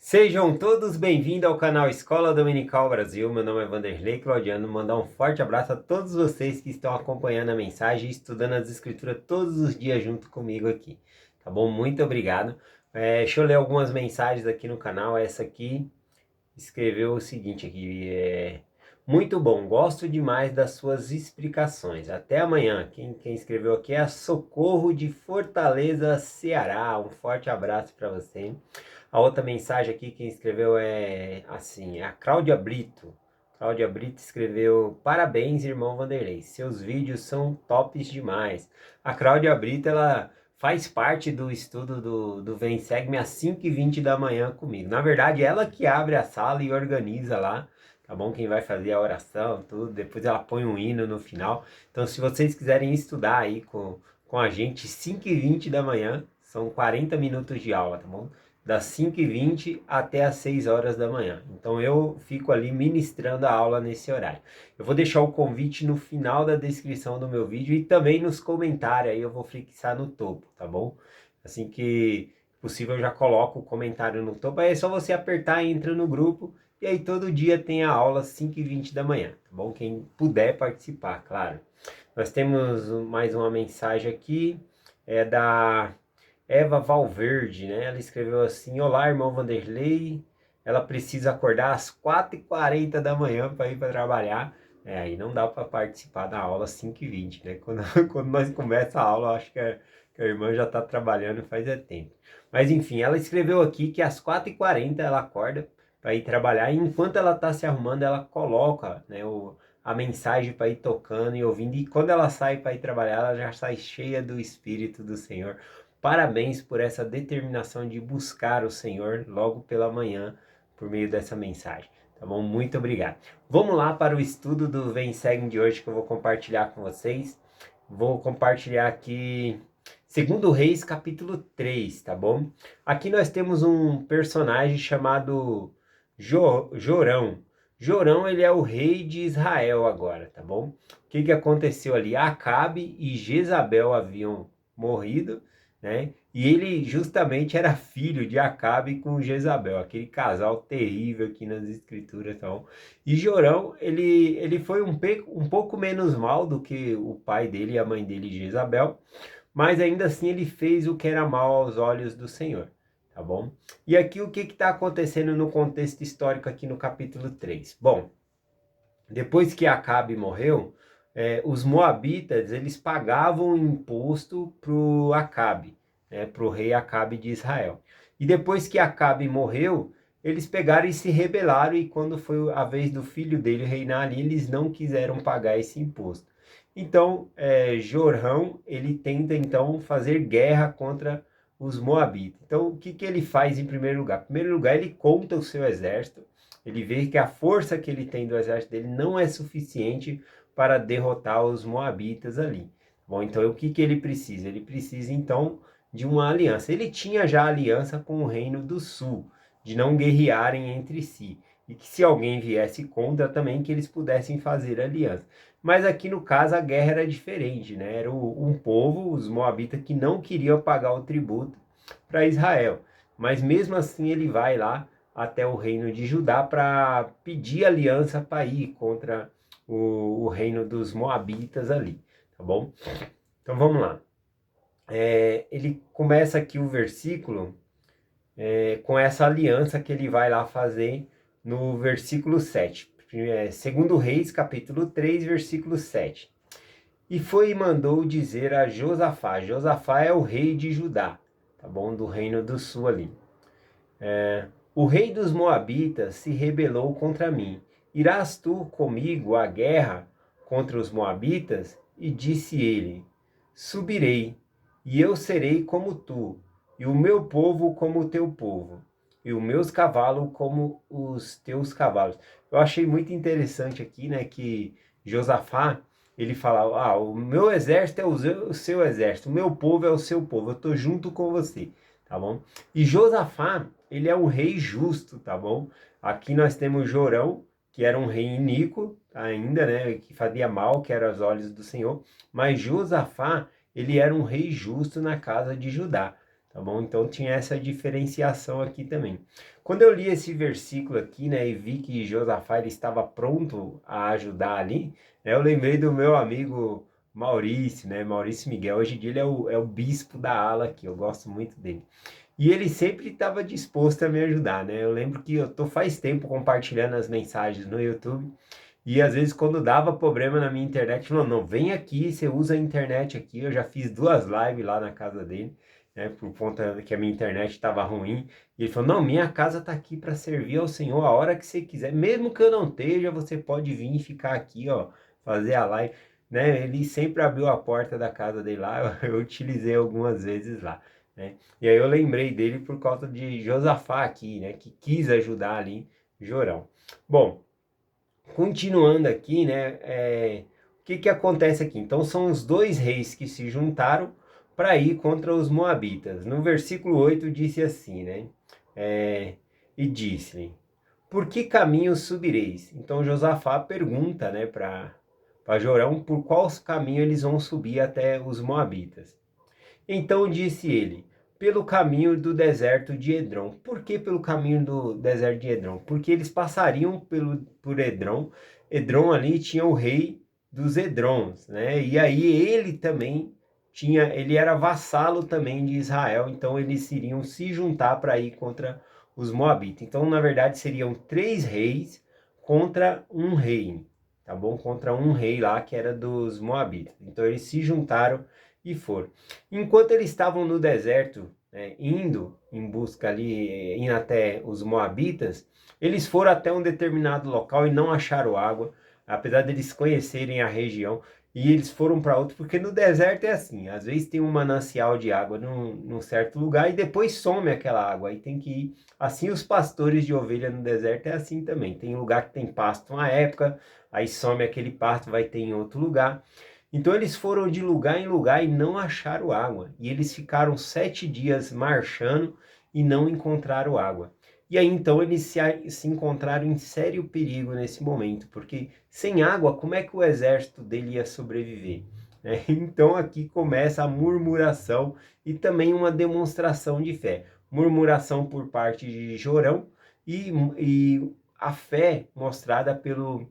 Sejam todos bem-vindos ao canal Escola Dominical Brasil. Meu nome é Vanderlei Claudiano. Mandar um forte abraço a todos vocês que estão acompanhando a mensagem e estudando as escrituras todos os dias junto comigo aqui. Tá bom? Muito obrigado. Deixa eu ler algumas mensagens aqui no canal. Essa aqui escreveu o seguinte aqui. Muito bom, gosto demais das suas explicações. Até amanhã. Quem escreveu aqui é a Socorro de Fortaleza, Ceará. Um forte abraço para você. A outra mensagem aqui, quem escreveu é assim, é a Cláudia Brito. Cláudia Brito escreveu: parabéns, irmão Vanderlei, seus vídeos são tops demais. A Cláudia Brito, ela faz parte do estudo do Vem Segue-me às 5h20 da manhã comigo. Na verdade, ela que abre a sala e organiza lá, tá bom? Quem vai fazer a oração, tudo. Depois ela põe um hino no final. Então, se vocês quiserem estudar aí com a gente, 5h20 da manhã, são 40 minutos de aula, tá bom? Das 5h20 até as 6 horas da manhã. Então eu fico ali ministrando a aula nesse horário. Eu vou deixar o convite no final da descrição do meu vídeo e também nos comentários, aí eu vou fixar no topo, tá bom? Assim que possível eu já coloco o comentário no topo, aí é só você apertar, entra no grupo e aí todo dia tem a aula às 5h20 da manhã, tá bom? Quem puder participar, claro. Nós temos mais uma mensagem aqui, é da Eva Valverde, né? Ela escreveu assim: olá, irmão Vanderlei. Ela precisa acordar às 4h40 da manhã para ir para trabalhar. Aí não dá para participar da aula às 5h20, né? Quando nós começamos a aula, eu acho que a irmã já está trabalhando faz tempo. Mas enfim, ela escreveu aqui que às 4h40 ela acorda para ir trabalhar. E enquanto ela está se arrumando, ela coloca, né, a mensagem para ir tocando e ouvindo. E quando ela sai para ir trabalhar, ela já sai cheia do Espírito do Senhor. Parabéns por essa determinação de buscar o Senhor logo pela manhã por meio dessa mensagem. Tá bom? Muito obrigado. Vamos lá para o estudo do Vem Segue de hoje que eu vou compartilhar com vocês. Vou compartilhar aqui 2 Reis capítulo 3, tá bom? Aqui nós temos um personagem chamado Jorão. Jorão, ele é o rei de Israel agora, tá bom? O que aconteceu ali? Acabe e Jezabel haviam morrido, né? E ele justamente era filho de Acabe com Jezabel, aquele casal terrível aqui nas escrituras, então. E Jorão, ele foi um pouco menos mal do que o pai dele e a mãe dele, Jezabel, mas ainda assim ele fez o que era mal aos olhos do Senhor, tá bom? E aqui o que está acontecendo no contexto histórico aqui no capítulo 3? Bom, depois que Acabe morreu, os moabitas, eles pagavam imposto para o Acabe, né, para o rei Acabe de Israel. E depois que Acabe morreu, eles pegaram e se rebelaram, e quando foi a vez do filho dele reinar ali, eles não quiseram pagar esse imposto. Então, Jorão, ele tenta então fazer guerra contra os moabitas. Então, o que ele faz em primeiro lugar? Em primeiro lugar, ele conta o seu exército. Ele vê que a força que ele tem do exército dele não é suficiente para derrotar os moabitas ali. Bom, então o que ele precisa? Ele precisa então de uma aliança. Ele tinha já aliança com o reino do sul, de não guerrearem entre si. E que se alguém viesse contra também, que eles pudessem fazer aliança. Mas aqui no caso a guerra era diferente, né? Era um povo, os moabitas, que não queriam pagar o tributo para Israel. Mas mesmo assim ele vai lá até o reino de Judá para pedir aliança para ir contra o reino dos Moabitas ali, tá bom? Então vamos lá. Ele começa aqui o versículo com essa aliança que ele vai lá fazer no versículo 7. Segundo Reis, capítulo 3, versículo 7. E foi e mandou dizer a Josafá. Josafá é o rei de Judá, tá bom? Do reino do sul ali. O rei dos Moabitas se rebelou contra mim. Irás tu comigo à guerra contra os Moabitas? E disse ele: subirei, e eu serei como tu, e o meu povo como o teu povo, e os meus cavalos como os teus cavalos. Eu achei muito interessante aqui, né, que Josafá, ele fala: o meu exército é o seu exército, o meu povo é o seu povo, eu estou junto com você, tá bom? E Josafá, ele é um rei justo, tá bom? Aqui nós temos Jorão, que era um rei iníquo ainda, né? Que fazia mal, que era aos olhos do Senhor. Mas Josafá, ele era um rei justo na casa de Judá, tá bom? Então tinha essa diferenciação aqui também. Quando eu li esse versículo aqui, né, e vi que Josafá ele estava pronto a ajudar ali, né, eu lembrei do meu amigo Maurício, né, Maurício Miguel. Hoje em dia ele é o bispo da ala aqui, eu gosto muito dele. E ele sempre estava disposto a me ajudar, né? Eu lembro que eu tô faz tempo compartilhando as mensagens no YouTube, e às vezes quando dava problema na minha internet, falou, não, vem aqui, você usa a internet aqui. Eu já fiz 2 lives lá na casa dele, né, por conta que a minha internet estava ruim. E ele falou, não, minha casa está aqui para servir ao Senhor a hora que você quiser. Mesmo que eu não esteja, você pode vir e ficar aqui, ó, fazer a live. Né? Ele sempre abriu a porta da casa dele lá, eu utilizei algumas vezes lá. Né? E aí eu lembrei dele por causa de Josafá aqui, né, que quis ajudar ali Jorão. Bom, continuando aqui, né, o que que acontece aqui? Então são os dois reis que se juntaram para ir contra os moabitas. No versículo 8 disse assim, né, e disse-lhe, por que caminho subireis? Então Josafá pergunta, né, para Jorão por qual caminho eles vão subir até os moabitas. Então disse ele, pelo caminho do deserto de Edrom. Por que pelo caminho do deserto de Edrom? Porque eles passariam por Edrom. Edrom ali tinha o rei dos Edroms, né? E aí ele também tinha, ele era vassalo também de Israel, então eles iriam se juntar para ir contra os Moabitas. Então, na verdade, seriam 3 reis contra um rei, tá bom? Contra um rei lá que era dos Moabitas. Então eles se juntaram e foram. Enquanto eles estavam no deserto, né, indo em busca ali, indo até os Moabitas, eles foram até um determinado local e não acharam água, apesar deles conhecerem a região, e eles foram para outro, porque no deserto é assim, às vezes tem um manancial de água num certo lugar e depois some aquela água, aí tem que ir. Assim os pastores de ovelha no deserto é assim também, tem lugar que tem pasto uma época, aí some aquele pasto, vai ter em outro lugar. Então eles foram de lugar em lugar e não acharam água. E eles ficaram 7 dias marchando e não encontraram água. E aí então eles se encontraram em sério perigo nesse momento, porque sem água, como é que o exército dele ia sobreviver? Então aqui começa a murmuração e também uma demonstração de fé. Murmuração por parte de Jorão e a fé mostrada pelo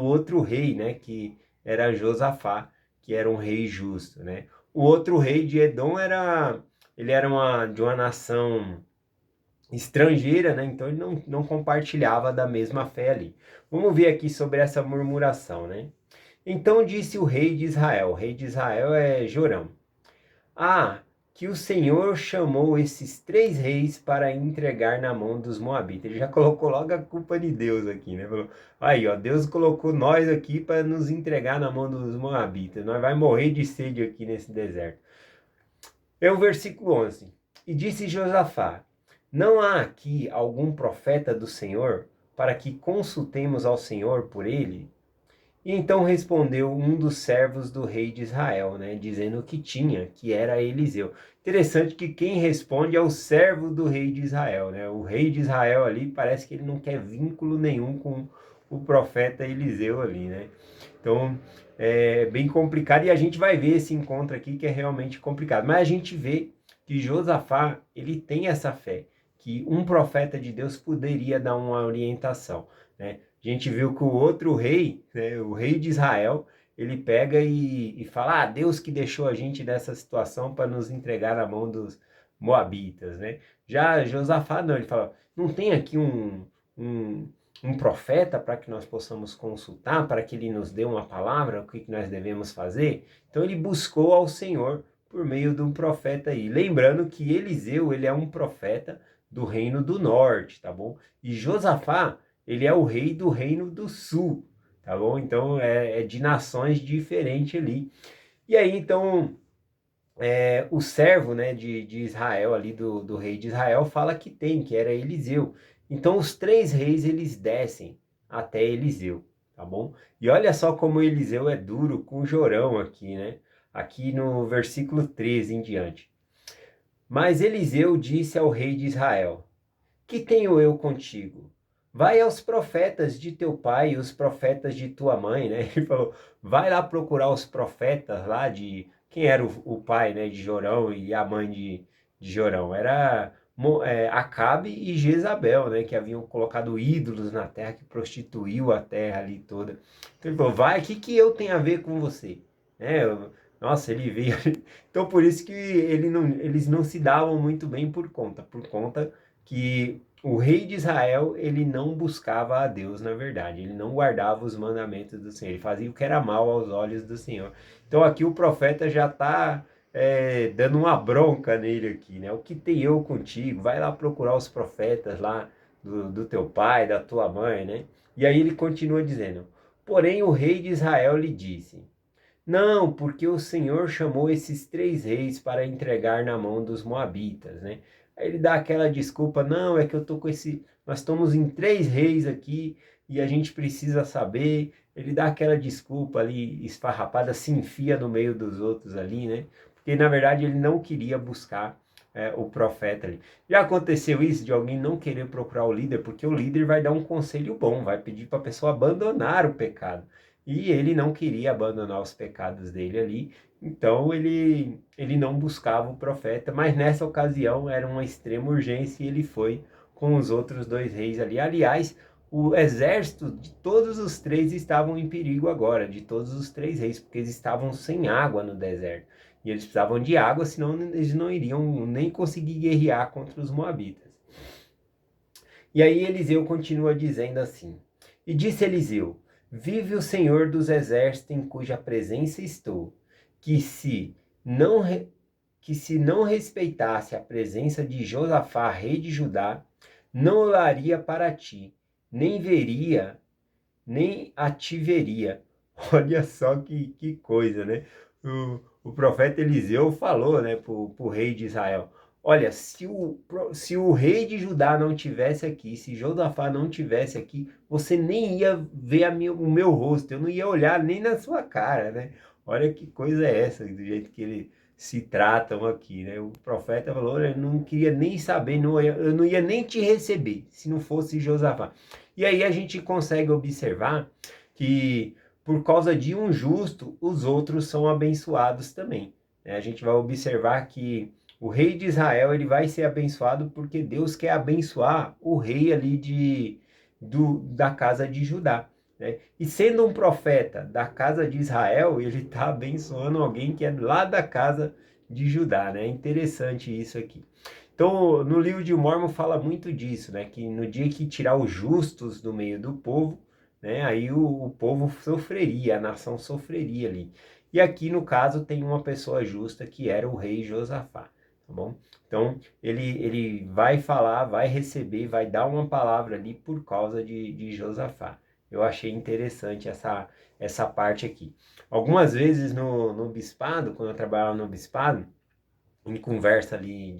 outro rei, né, que era Josafá, que era um rei justo, né? O outro rei de Edom ele era de uma nação estrangeira, né? Então ele não compartilhava da mesma fé ali. Vamos ver aqui sobre essa murmuração, né? Então disse o rei de Israel é Jorão. Ah, que o Senhor chamou esses 3 reis para entregar na mão dos Moabitas. Ele já colocou logo a culpa de Deus aqui, né? Falou, aí, ó, Deus colocou nós aqui para nos entregar na mão dos Moabitas. Nós vai morrer de sede aqui nesse deserto. É o versículo 11. E disse Josafá, não há aqui algum profeta do Senhor para que consultemos ao Senhor por ele? E então respondeu um dos servos do rei de Israel, né, dizendo que tinha, que era Eliseu. Interessante que quem responde é o servo do rei de Israel, né? O rei de Israel ali parece que ele não quer vínculo nenhum com o profeta Eliseu ali, né? Então é bem complicado e a gente vai ver esse encontro aqui que é realmente complicado. Mas a gente vê que Josafá, ele tem essa fé, que um profeta de Deus poderia dar uma orientação, né? A gente viu que o outro rei, né, o rei de Israel, ele pega e fala, ah, Deus que deixou a gente nessa situação para nos entregar na mão dos moabitas, né? Já Josafá não, ele fala, não tem aqui um, um profeta para que nós possamos consultar, para que ele nos dê uma palavra, o que nós devemos fazer? Então ele buscou ao Senhor por meio de um profeta aí. Lembrando que Eliseu, ele é um profeta do reino do norte, tá bom? E Josafá, ele é o rei do reino do sul, tá bom? Então é de nações diferentes ali. E aí então o servo, né, de Israel ali, do rei de Israel, fala que era Eliseu. Então os 3 reis eles descem até Eliseu, tá bom? E olha só como Eliseu é duro com Jorão aqui, né? Aqui no versículo 13 em diante. Mas Eliseu disse ao rei de Israel, que tenho eu contigo? Vai aos profetas de teu pai e os profetas de tua mãe, né? Ele falou, vai lá procurar os profetas lá de... Quem era o pai, né, de Jorão e a mãe de Jorão, era Acabe e Jezabel, né, que haviam colocado ídolos na terra, que prostituiu a terra ali toda. Então ele falou, vai, o que que eu tenho a ver com você? Nossa, ele veio... Então por isso que eles não se davam muito bem por conta que o rei de Israel, ele não buscava a Deus, na verdade, ele não guardava os mandamentos do Senhor, ele fazia o que era mal aos olhos do Senhor. Então aqui o profeta já está dando uma bronca nele aqui, né? O que tem eu contigo? Vai lá procurar os profetas lá do teu pai, da tua mãe, né? E aí ele continua dizendo, porém o rei de Israel lhe disse, não, porque o Senhor chamou esses 3 reis para entregar na mão dos moabitas, né? Aí ele dá aquela desculpa, não, é que eu tô com nós estamos em 3 reis aqui e a gente precisa saber. Ele dá aquela desculpa ali esfarrapada, se enfia no meio dos outros ali, né? Porque na verdade ele não queria buscar o profeta ali. Já aconteceu isso de alguém não querer procurar o líder, porque o líder vai dar um conselho bom, vai pedir para a pessoa abandonar o pecado. E ele não queria abandonar os pecados dele ali, então ele não buscava o profeta, mas nessa ocasião era uma extrema urgência e ele foi com os outros 2 reis ali. Aliás, o exército de todos os 3 estavam em perigo agora, de todos os 3 reis, porque eles estavam sem água no deserto. E eles precisavam de água, senão eles não iriam nem conseguir guerrear contra os moabitas. E aí Eliseu continua dizendo assim, e disse Eliseu, vive o Senhor dos exércitos em cuja presença estou, que se não, que se não respeitasse a presença de Josafá, rei de Judá, não olaria para ti, nem veria, nem a te veria. Olha só que coisa, né? O profeta Eliseu falou, né, para o rei de Israel, olha, se o rei de Judá não tivesse aqui, se Josafá não tivesse aqui, você nem ia ver o meu rosto, eu não ia olhar nem na sua cara, né? Olha que coisa é essa, do jeito que eles se tratam aqui, né? O profeta falou, olha, eu não queria nem saber, eu não ia nem te receber, se não fosse Josafá. E aí a gente consegue observar que por causa de um justo, os outros são abençoados também, né? A gente vai observar que o rei de Israel ele vai ser abençoado porque Deus quer abençoar o rei ali da casa de Judá, né? E sendo um profeta da casa de Israel, ele está abençoando alguém que é lá da casa de Judá, né? É interessante isso aqui. Então, no livro de Mórmon fala muito disso, né? Que no dia que tirar os justos do meio do povo, né? Aí o povo sofreria, a nação sofreria ali. E aqui, no caso, tem uma pessoa justa que era o rei Josafá, tá bom? Então, ele vai falar, vai receber, vai dar uma palavra ali por causa de Josafá. Eu achei interessante essa parte aqui. Algumas vezes no bispado, quando eu trabalhava no bispado, em conversa ali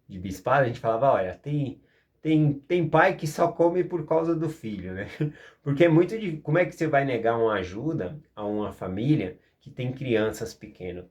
de bispado, a gente falava, olha, tem pai que só come por causa do filho, né? Porque é muito de como é que você vai negar uma ajuda a uma família que tem crianças pequenas,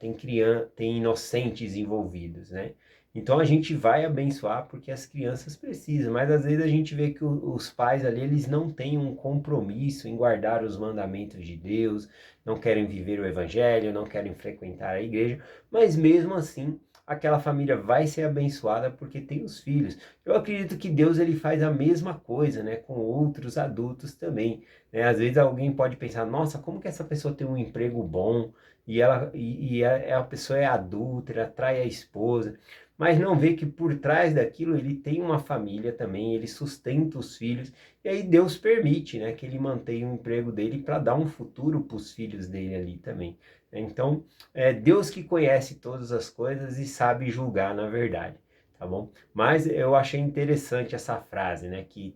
tem inocentes envolvidos, né? Então a gente vai abençoar porque as crianças precisam, mas às vezes a gente vê que os pais ali, eles não têm um compromisso em guardar os mandamentos de Deus, não querem viver o evangelho, não querem frequentar a igreja, mas mesmo assim aquela família vai ser abençoada porque tem os filhos. Eu acredito que Deus ele faz a mesma coisa, né, com outros adultos também, né? Às vezes alguém pode pensar, nossa, como que essa pessoa tem um emprego bom e a pessoa é adúltera, trai a esposa, mas não vê que por trás daquilo ele tem uma família também, ele sustenta os filhos, e aí Deus permite, né, que ele mantenha o emprego dele para dar um futuro para os filhos dele ali também. Então, é Deus que conhece todas as coisas e sabe julgar na verdade, tá bom? Mas eu achei interessante essa frase, né? Que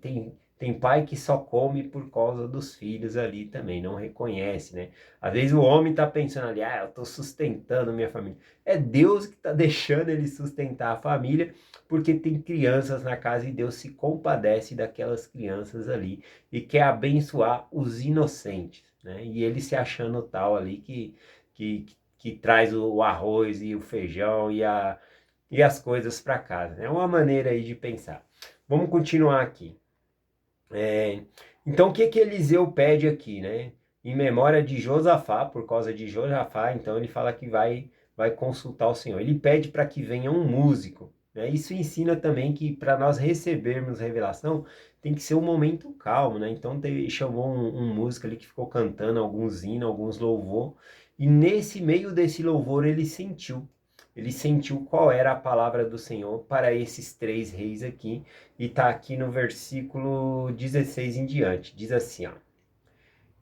tem pai que só come por causa dos filhos ali também, não reconhece, né? Às vezes o homem tá pensando ali, eu tô sustentando minha família. É Deus que tá deixando ele sustentar a família, porque tem crianças na casa e Deus se compadece daquelas crianças ali e quer abençoar os inocentes, né? E ele se achando tal ali que traz o arroz e o feijão e as coisas para casa. É uma maneira aí de pensar. Vamos continuar aqui. Então, o que Eliseu pede aqui, né? Em memória de Josafá, por causa de Josafá, então ele fala que vai consultar o Senhor. Ele pede para que venha um músico, né? Isso ensina também que para nós recebermos revelação, tem que ser um momento calmo, né? Então chamou um músico ali que ficou cantando alguns hinos, alguns louvor, e nesse meio desse louvor ele sentiu qual era a palavra do Senhor para esses três reis aqui, e está aqui no versículo 16 em diante, diz assim, ó.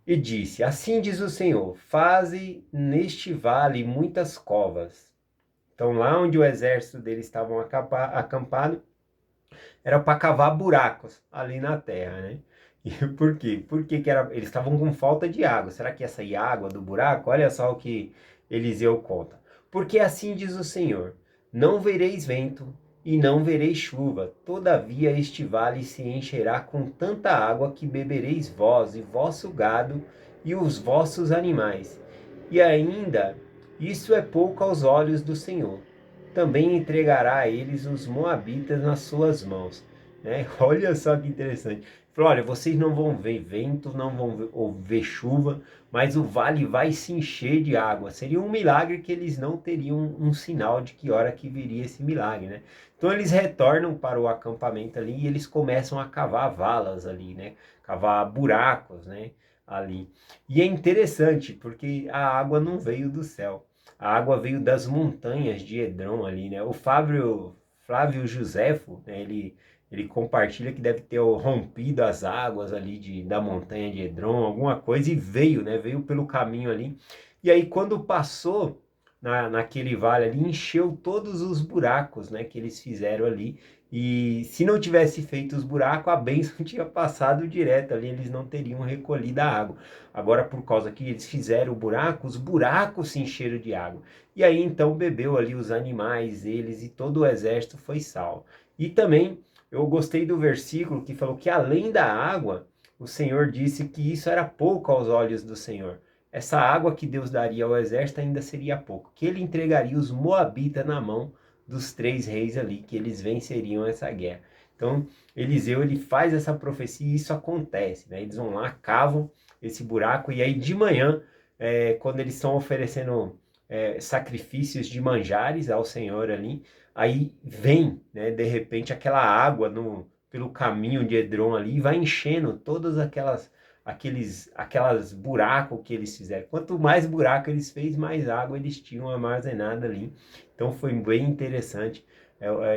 E disse, assim diz o Senhor, faze neste vale muitas covas. Então lá onde o exército deles estavam acampado, era para cavar buracos ali na terra, né? E por quê? Porque que era, eles estavam com falta de água. Será que ia sair água do buraco? Olha só o que Eliseu conta. Porque assim diz o Senhor: não vereis vento e não vereis chuva, todavia este vale se encherá com tanta água que bebereis vós e vosso gado e os vossos animais. E ainda, isso é pouco aos olhos do Senhor. Também entregará a eles os moabitas nas suas mãos, né? Olha só que interessante. Falou, olha, vocês não vão ver vento, não vão ver chuva, mas o vale vai se encher de água. Seria um milagre que eles não teriam um sinal de que hora que viria esse milagre, né? Então eles retornam para o acampamento ali e eles começam a cavar valas ali, né? Cavar buracos, né? Ali. E é interessante porque a água não veio do céu. A água veio das montanhas de Edrom ali, né? O Flávio Josefo, né? Ele compartilha que deve ter rompido as águas ali da montanha de Edrom, alguma coisa, e veio, né? Veio pelo caminho ali. E aí, quando passou naquele vale ali, encheu todos os buracos, né? Que eles fizeram ali. E se não tivesse feito os buracos, a bênção tinha passado direto ali, eles não teriam recolhido a água. Agora, por causa que eles fizeram o buraco, os buracos se encheram de água. E aí, então, bebeu ali os animais, eles e todo o exército foi salvo. E também, eu gostei do versículo que falou que além da água, o Senhor disse que isso era pouco aos olhos do Senhor. Essa água que Deus daria ao exército ainda seria pouco, que ele entregaria os moabitas na mão dos três reis ali, que eles venceriam essa guerra. Então, Eliseu, ele faz essa profecia e isso acontece, né? Eles vão lá, cavam esse buraco, e aí de manhã, quando eles estão oferecendo sacrifícios de manjares ao Senhor ali, aí vem, né, de repente, aquela água pelo caminho de Edrom ali, e vai enchendo todas aquelas buracos que eles fizeram. Quanto mais buraco eles fez, mais água eles tinham armazenada ali. Então foi bem interessante.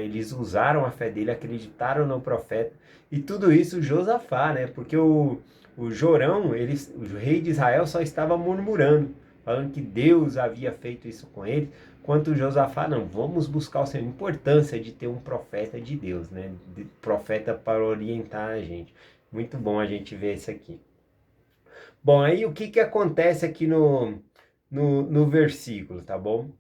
Eles usaram a fé dele, acreditaram no profeta, e tudo isso Josafá, né? Porque o Jorão, o rei de Israel, só estava murmurando, falando que Deus havia feito isso com ele, quanto Josafá, não, vamos buscar a importância de ter um profeta de Deus, né? Profeta para orientar a gente. Muito bom a gente ver isso aqui. Bom, aí o que acontece aqui no versículo, tá bom?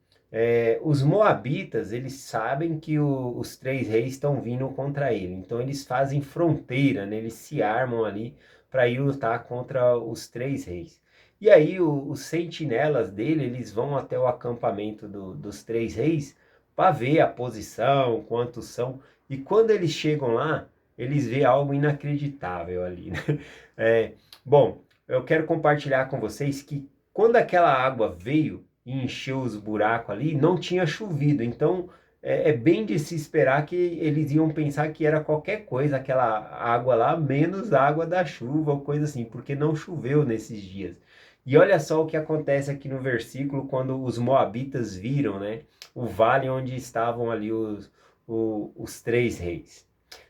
Os moabitas, eles sabem que os três reis estão vindo contra ele, então eles fazem fronteira, né? Eles se armam ali para ir lutar contra os três reis. E aí os sentinelas dele, eles vão até o acampamento dos três reis para ver a posição, quantos são, e quando eles chegam lá, eles vê algo inacreditável ali, né? Bom, eu quero compartilhar com vocês que quando aquela água veio e encheu os buracos ali, não tinha chovido. Então, é bem de se esperar que eles iam pensar que era qualquer coisa, aquela água lá, menos água da chuva ou coisa assim, porque não choveu nesses dias. E olha só o que acontece aqui no versículo, quando os moabitas viram, né, o vale onde estavam ali os três reis.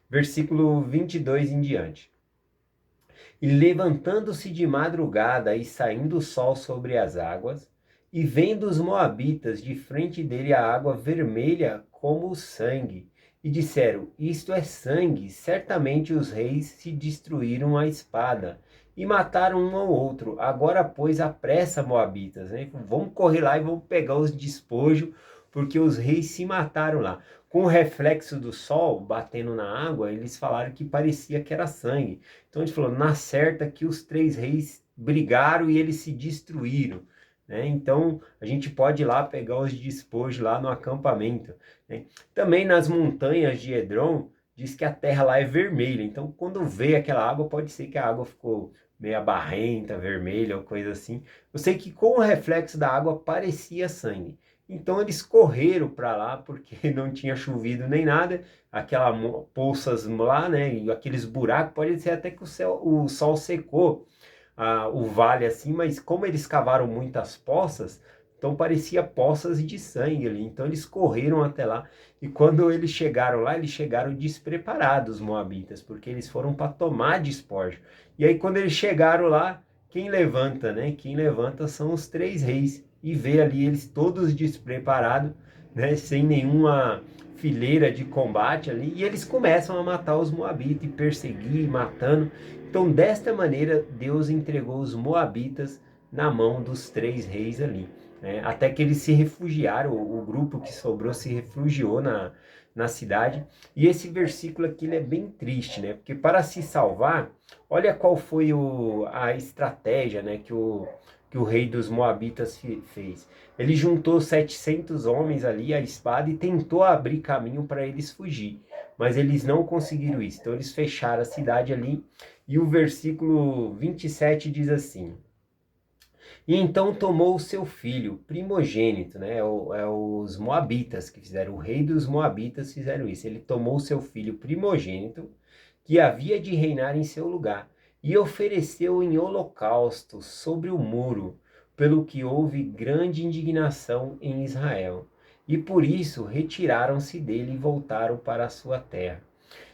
Versículo 22 em diante. E levantando-se de madrugada e saindo o sol sobre as águas, e vendo os moabitas de frente dele a água vermelha como o sangue, e disseram, isto é sangue, certamente os reis se destruíram a espada, e mataram um ao outro, agora pois apressa moabitas, né? Vamos correr lá e vamos pegar os despojos, porque os reis se mataram lá. Com o reflexo do sol batendo na água, eles falaram que parecia que era sangue. Então ele falou, na certa que os três reis brigaram e eles se destruíram, né? Então a gente pode ir lá pegar os despojos lá no acampamento, né? Também nas montanhas de Edrom, diz que a terra lá é vermelha. Então quando vê aquela água, pode ser que a água ficou meio barrenta, vermelha ou coisa assim. Eu sei que com o reflexo da água parecia sangue. Então eles correram para lá porque não tinha chovido nem nada, aquela poças lá, né, e aqueles buracos, pode ser até que o sol secou o vale assim, mas como eles cavaram muitas poças, então parecia poças de sangue ali. Então eles correram até lá e quando eles chegaram lá, eles chegaram despreparados, os moabitas, porque eles foram para tomar despojo. E aí quando eles chegaram lá, quem levanta, né? Quem levanta são os três reis e vê ali eles todos despreparados, né? Sem nenhuma fileira de combate ali, e eles começam a matar os moabitas e perseguir, matando. Então, desta maneira, Deus entregou os moabitas na mão dos três reis ali, né? Até que eles se refugiaram, o grupo que sobrou se refugiou na cidade. E esse versículo aqui ele é bem triste, né? Porque para se salvar, olha qual foi a estratégia, né, que o rei dos moabitas fez. Ele juntou 700 homens ali à espada e tentou abrir caminho para eles fugir. Mas eles não conseguiram isso. Então eles fecharam a cidade ali. E o versículo 27 diz assim: E então tomou o seu filho primogênito, né? Os moabitas que fizeram, o rei dos moabitas fizeram isso. Ele tomou o seu filho primogênito, que havia de reinar em seu lugar, e ofereceu em holocausto sobre o muro, pelo que houve grande indignação em Israel. E por isso retiraram-se dele e voltaram para a sua terra.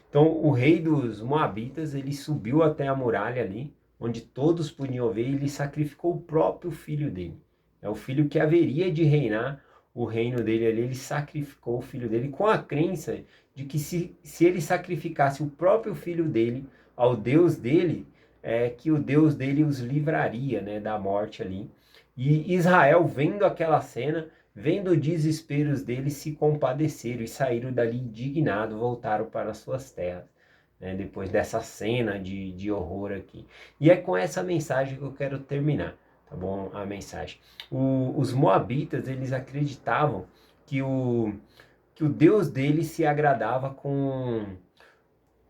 Então, o rei dos Moabitas, ele subiu até a muralha ali, onde todos podiam ver, e ele sacrificou o próprio filho dele. É o filho que haveria de reinar o reino dele ali, ele sacrificou o filho dele com a crença de que se ele sacrificasse o próprio filho dele ao Deus dele, que o Deus dele os livraria, né, da morte ali. E Israel, vendo aquela cena, vendo os desesperos deles, se compadeceram e saíram dali indignados, voltaram para suas terras, né, depois dessa cena de horror aqui. E é com essa mensagem que eu quero terminar, tá bom? A mensagem. Os moabitas, eles acreditavam que que o Deus deles se agradava com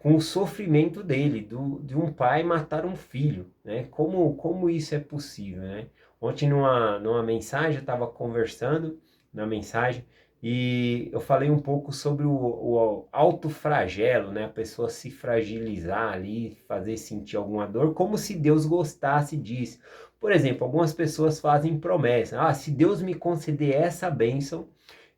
o sofrimento dele, de um pai matar um filho, né? Como isso é possível, né? Ontem numa mensagem, eu estava conversando na mensagem e eu falei um pouco sobre o autoflagelo, né? A pessoa se fragilizar ali, fazer sentir alguma dor, como se Deus gostasse disso. Por exemplo, algumas pessoas fazem promessa, se Deus me conceder essa bênção,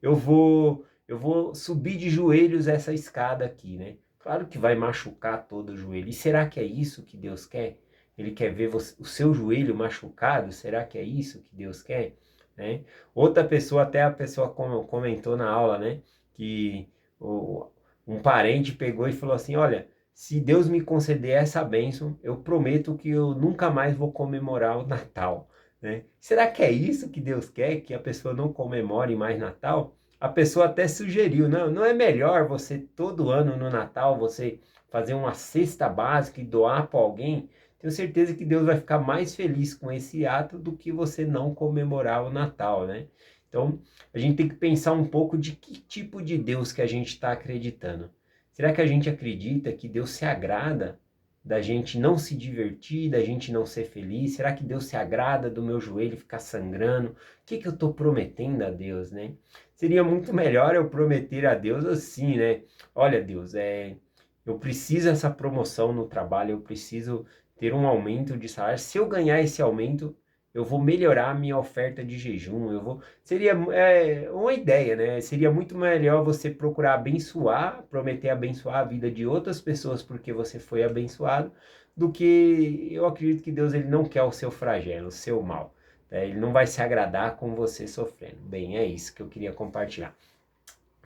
eu vou subir de joelhos essa escada aqui, né? Claro que vai machucar todo o joelho. E será que é isso que Deus quer? Ele quer ver o seu joelho machucado? Será que é isso que Deus quer? Né? Outra pessoa, até a pessoa comentou na aula, né? Que um parente pegou e falou assim: olha, se Deus me conceder essa bênção, eu prometo que eu nunca mais vou comemorar o Natal. Né? Será que é isso que Deus quer? Que a pessoa não comemore mais Natal? A pessoa até sugeriu, não é melhor você todo ano no Natal você fazer uma cesta básica e doar para alguém? Tenho certeza que Deus vai ficar mais feliz com esse ato do que você não comemorar o Natal, né? Então, a gente tem que pensar um pouco de que tipo de Deus que a gente está acreditando. Será que a gente acredita que Deus se agrada da gente não se divertir, da gente não ser feliz? Será que Deus se agrada do meu joelho ficar sangrando? O que eu estou prometendo a Deus, né? Seria muito melhor eu prometer a Deus assim, né? Olha, Deus, eu preciso dessa promoção no trabalho, eu preciso ter um aumento de salário. Se eu ganhar esse aumento, eu vou melhorar a minha oferta de jejum. Seria uma ideia, né? Seria muito melhor você procurar abençoar, prometer abençoar a vida de outras pessoas porque você foi abençoado, do que eu acredito que Deus ele não quer o seu flagelo, o seu mal. Ele não vai se agradar com você sofrendo. Bem, é isso que eu queria compartilhar.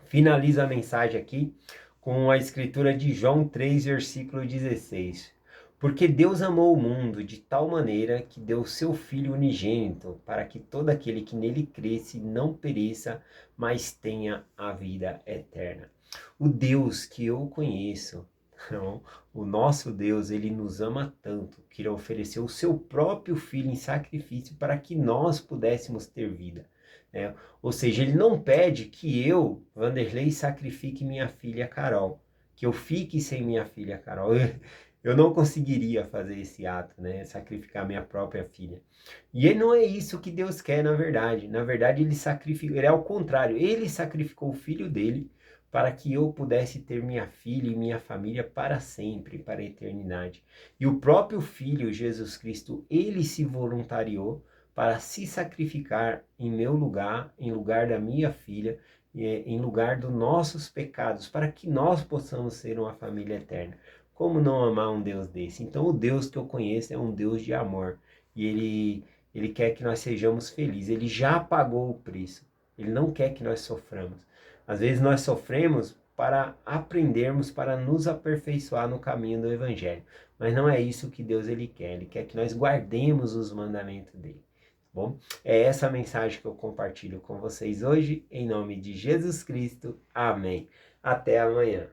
Finalizo a mensagem aqui com a escritura de João 3, versículo 16. Porque Deus amou o mundo de tal maneira que deu o seu Filho unigênito, para que todo aquele que nele cresce não pereça, mas tenha a vida eterna. O Deus que eu conheço, não, o nosso Deus, ele nos ama tanto que ele ofereceu o seu próprio Filho em sacrifício para que nós pudéssemos ter vida. Né? Ou seja, ele não pede que eu, Vanderlei, sacrifique minha filha Carol, que eu fique sem minha filha Carol. Eu não conseguiria fazer esse ato, né? Sacrificar minha própria filha. E não é isso que Deus quer, na verdade. Na verdade, ele sacrificou, ele é ao contrário. Ele sacrificou o filho dele para que eu pudesse ter minha filha e minha família para sempre, para a eternidade. E o próprio filho, Jesus Cristo, ele se voluntariou para se sacrificar em meu lugar, em lugar da minha filha, em lugar dos nossos pecados, para que nós possamos ser uma família eterna. Como não amar um Deus desse? Então, o Deus que eu conheço é um Deus de amor. E ele quer que nós sejamos felizes. Ele já pagou o preço. Ele não quer que nós soframos. Às vezes nós sofremos para aprendermos, para nos aperfeiçoar no caminho do Evangelho. Mas não é isso que Deus ele quer. Ele quer que nós guardemos os mandamentos dele. Bom, é essa a mensagem que eu compartilho com vocês hoje, em nome de Jesus Cristo. Amém. Até amanhã.